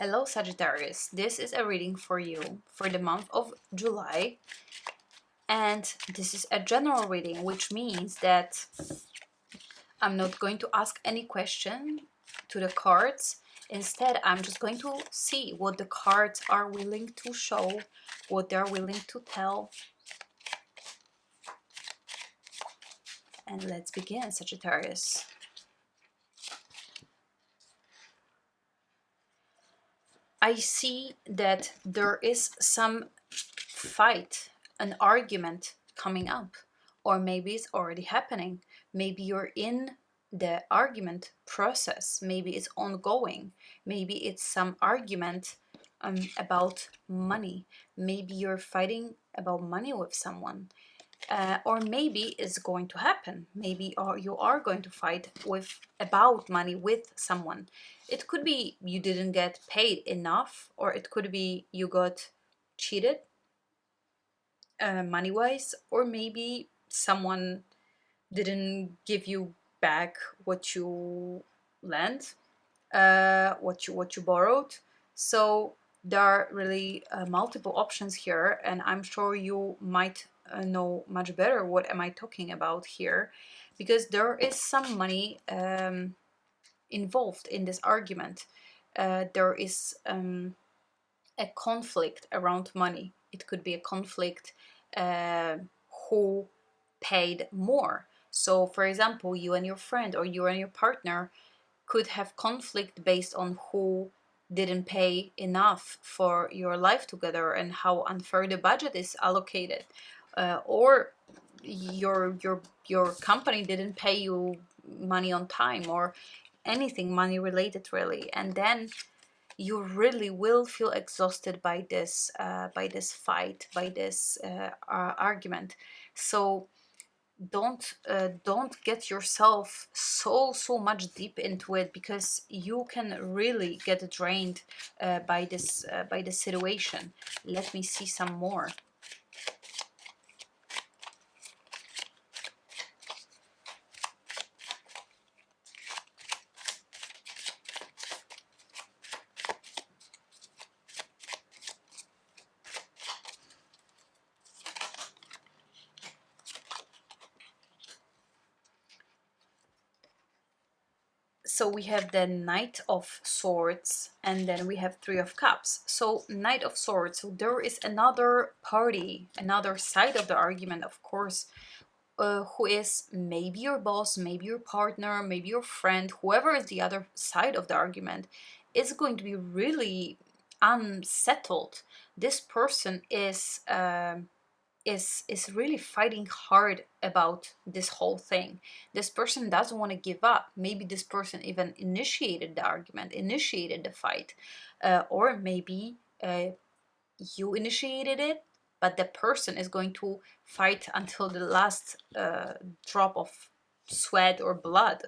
Hello Sagittarius, this is a reading for you for the month of July, and this is a general reading, which means that I'm not going to ask any question to the cards. Instead, I'm just going to see what the cards are willing to show, what they're willing to tell. And let's begin, Sagittarius. I see that there is some fight, an argument coming up, or maybe it's already happening. Maybe you're in the argument process, maybe it's ongoing, maybe it's some argument about money, maybe you're fighting about money with someone. Or maybe it's going to happen. Maybe you are going to fight about money with someone. It could be you didn't get paid enough, or it could be you got cheated money-wise, or maybe someone didn't give you back what you lent, what you borrowed. So there are really multiple options here, and I'm sure you might know much better what am I talking about here, because there is some money involved in this argument. There is a conflict around money. It could be a conflict who paid more. So, for example, you and your friend or you and your partner could have conflict based on who didn't pay enough for your life together and how unfair the budget is allocated, or your company didn't pay you money on time, or anything money related really, and then you really will feel exhausted by this fight, by this argument. So don't get yourself so much deep into it, because you can really get drained by this situation. Let me see some more. So we have the Knight of Swords, and then we have Three of Cups. So Knight of Swords, so there is another party, another side of the argument, of course, who is maybe your boss, maybe your partner, maybe your friend, whoever is the other side of the argument, is going to be really unsettled. This person is really fighting hard about this whole thing. This person doesn't want to give up. Maybe this person even initiated the argument, initiated the fight, or maybe you initiated it, but the person is going to fight until the last drop of sweat or blood.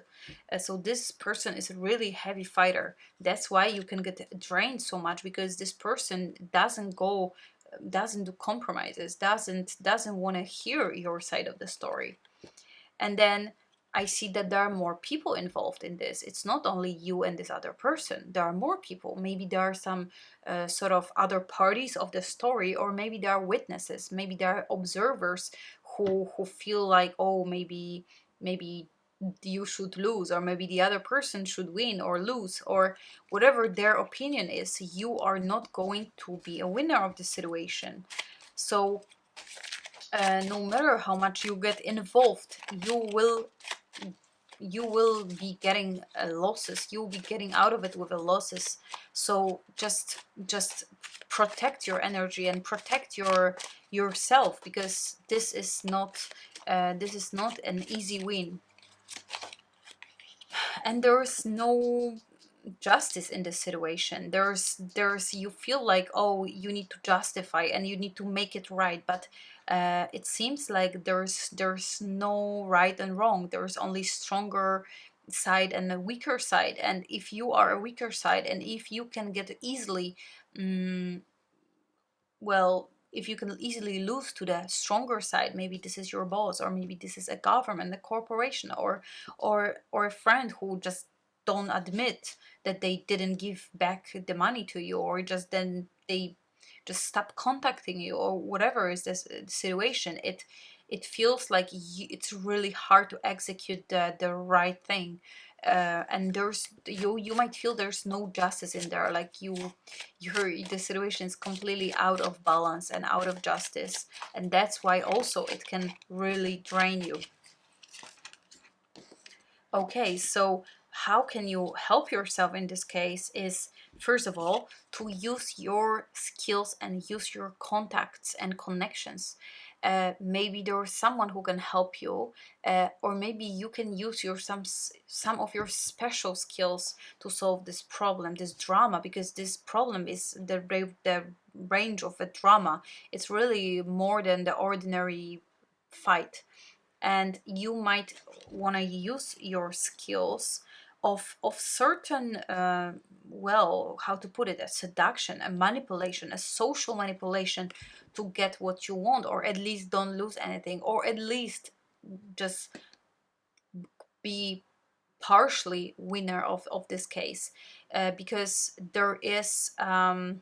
So this person is a really heavy fighter. That's why you can get drained so much, because this person doesn't do compromises, doesn't want to hear your side of the story. And then I see that there are more people involved in this. It's not only you and this other person. There are more people. Maybe there are some sort of other parties of the story, or maybe there are witnesses. Maybe there are observers who feel like, oh, maybe you should lose, or maybe the other person should win or lose, or whatever their opinion is. You are not going to be a winner of the situation. So no matter how much you get involved, you will be getting losses. You'll be getting out of it with the losses. So just protect your energy and protect yourself, because this is not an easy win. And there's no justice in this situation. There's you feel like, oh, you need to justify and you need to make it right, but it seems like there's no right and wrong. There's only stronger side and a weaker side, and if you are a weaker side, and if you can get easily well, if you can easily lose to the stronger side, maybe this is your boss, or maybe this is a government, a corporation, or a friend who just don't admit that they didn't give back the money to you, or just then they just stop contacting you, or whatever is this situation, it feels like it's really hard to execute the right thing. And there's you might feel there's no justice in there, like the situation is completely out of balance and out of justice, and that's why also it can really drain you. Okay, so how can you help yourself in this case is, first of all, to use your skills and use your contacts and connections. Maybe there's someone who can help you, or maybe you can use some of your special skills to solve this problem, this drama, because this problem is the range of a drama. It's really more than the ordinary fight, and you might want to use your skills of certain well, how to put it, a seduction, a manipulation, a social manipulation, to get what you want, or at least don't lose anything, or at least just be partially winner of this case, because there is the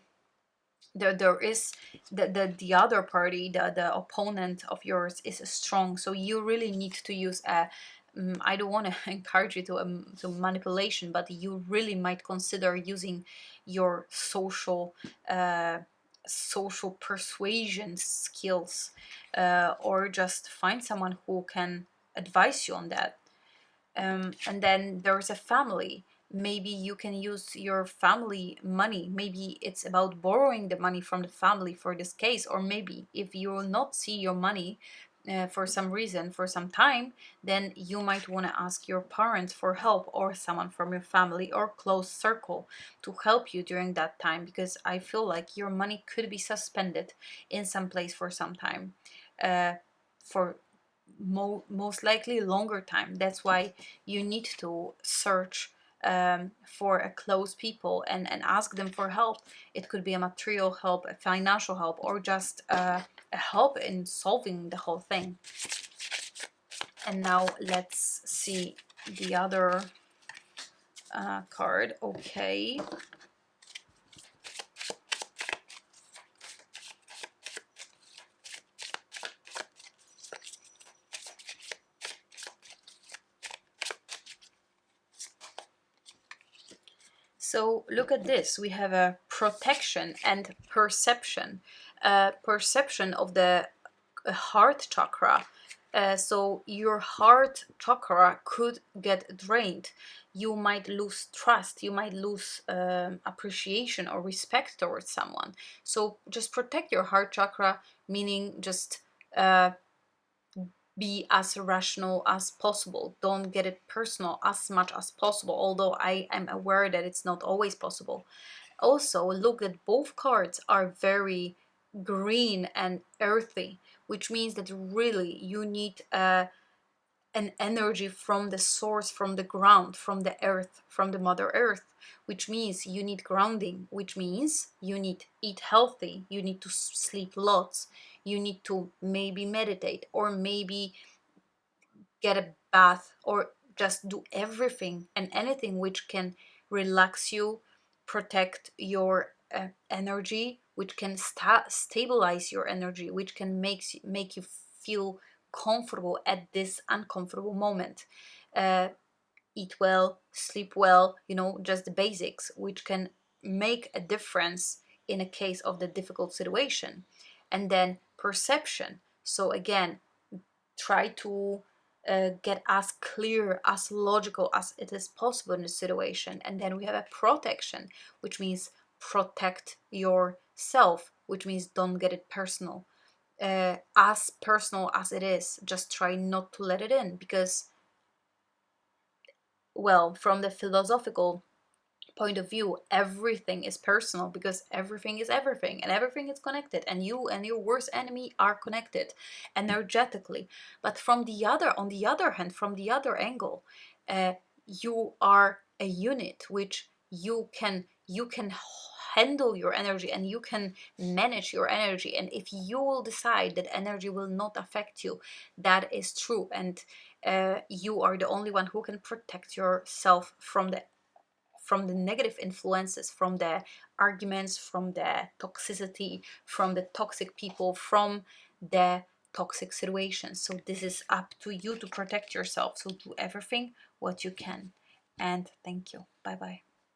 other party, the opponent of yours is strong, so you really need to use a I don't want to encourage you to manipulation, but you really might consider using your social persuasion skills, or just find someone who can advise you on that. And then there's a family. Maybe you can use your family money. Maybe it's about borrowing the money from the family for this case, or maybe if you will not see your money for some reason for some time, then you might want to ask your parents for help, or someone from your family or close circle to help you during that time, because I feel like your money could be suspended in some place for some time, for most likely longer time. That's why you need to search for a close people and ask them for help. It could be a material help, a financial help, or just a help in solving the whole thing. And now let's see the other card. Okay. So look at this. We have a protection and perception. Perception of the heart chakra. So your heart chakra could get drained. You might lose trust. You might lose appreciation or respect towards someone. So just protect your heart chakra, meaning just be as rational as possible. Don't get it personal as much as possible, although I am aware that it's not always possible. Also, look at both cards are very green and earthy, which means that really you need an energy from the source, from the ground, from the earth, from the Mother Earth, which means you need grounding, which means you need eat healthy, you need to sleep lots, you need to maybe meditate, or maybe get a bath, or just do everything and anything which can relax you, protect your energy, which can stabilize your energy, which can make you feel comfortable at this uncomfortable moment. Eat well, sleep well, just the basics, which can make a difference in a case of the difficult situation. And then perception. So again, try to get as clear, as logical as it is possible in the situation. And then we have a protection, which means protect yourself, which means don't get it personal. As personal as it is, just try not to let it in, because, well, from the philosophical point of view, everything is personal, because everything is everything, and everything is connected, and you and your worst enemy are connected energetically. But on the other hand, from the other angle, you are a unit, which you can handle your energy, and you can manage your energy. And if you will decide that energy will not affect you, that is true, and you are the only one who can protect yourself from the from the negative influences, from the arguments, from the toxicity, from the toxic people, from the toxic situations. So this is up to you to protect yourself. So do everything what you can. And thank you. Bye bye.